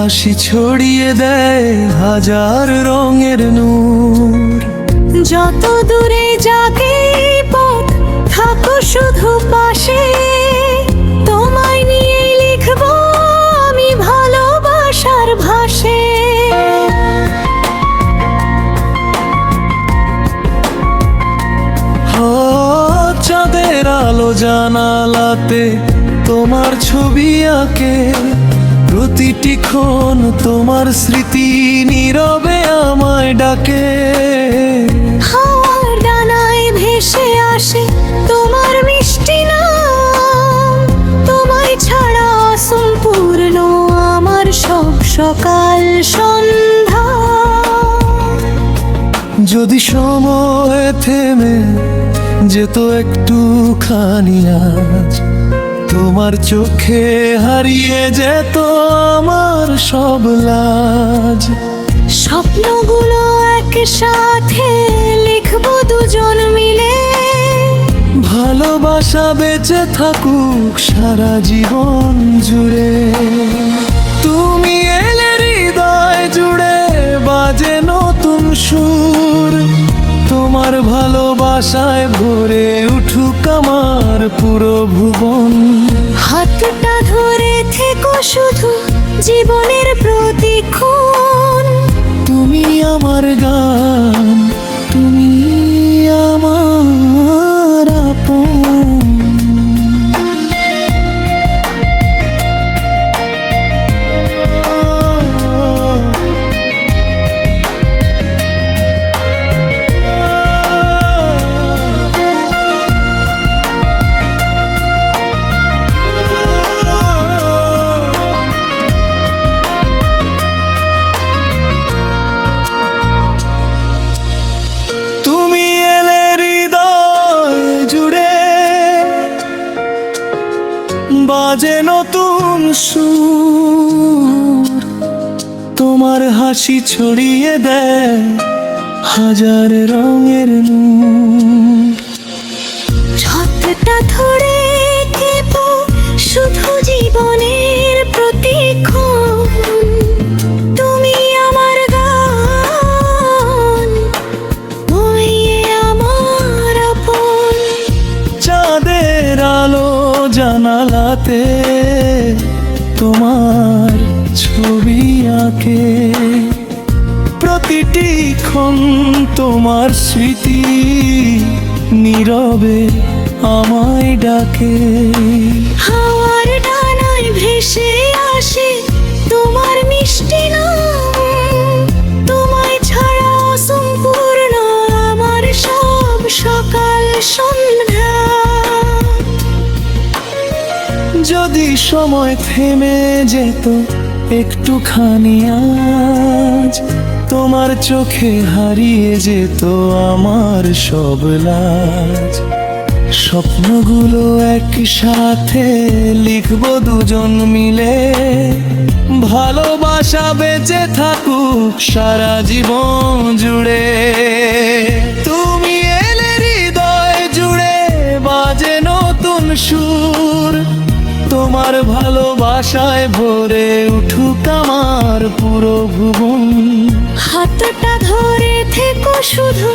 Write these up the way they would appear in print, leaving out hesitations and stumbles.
হাসি ছড়িয়ে দেয় হাজার রঙের নূর। যত দূরে যাকে পথ থাকো শুধু পাশে, তোমায় নিয়ে লিখবো আমি ভালোবাসার ভাষে। চাঁদের আলো জানালাতে তোমার ছবি আঁকে, প্রতিটি ক্ষণ তোমার স্মৃতি নীরবে আমায় ডাকে। হাওয়ার ডানায় ভেসে আসে তোমার মিষ্টি নাম, তোমায় ছাড়া সম্পূর্ণ আমার সব সকাল সন্ধ্যা। যদি সময় থেমে যেত একটুখানি আজ, তোমার চোখে হারিয়ে যেত আমার সব লাজ। স্বপ্নগুলো একসাথে লিখবো দুজন মিলে, ভালোবাসা বেঁচে থাকুক সারা জীবন জুড়ে। তুমি এলে হৃদয় জুড়ে বাজে নতুন সুর, তোমার ভালোবাসায় ভরে উঠুক আমার পুরো ভুবন। হাতটা ধরে থেকো শুধু জীবনের প্রতিক্ষণ, তুমি আমার গান, তুমি আমার আপন। বাজে নতুন সুর, তোমার হাসি ছড়িয়ে দেয় হাজার রঙের নূর। হাতটা ধরে থেকো শুধু জীবনের প্রতিক্ষণ, তুমি আমার গান, তুমি আমার আপন। চাঁদের আলো জানালাতে তোমার ছবি আঁকে, প্রতিটি ক্ষণ তোমার স্মৃতি নীরবে আমায় ডাকে। হাওয়ার ডানায় ভেসে আসে তোমার মিষ্টি নাম, তোমায় ছাড়া সম্পূর্ণ আমার সব সকাল সন্ধ্যা। যদি সময় থেমে যেত একটুখানি আজ, তোমার চোখে হারিয়ে যেত আমার সব লাজ। স্বপ্নগুলো একসাথে লিখবো দুজন মিলে, ভালোবাসা বেঁচে থাকুক সারা জীবন জুড়ে। তুমি এলে হৃদয় জুড়ে বাজে নতুন সুর, তোমার ভালোবাসায় ভরে উঠুক আমার পুরো ভুবন। হাতটা ধরে থেকো শুধু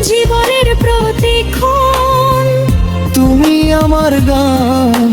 জীবনের প্রতিক্ষণ, তুমি আমার গান,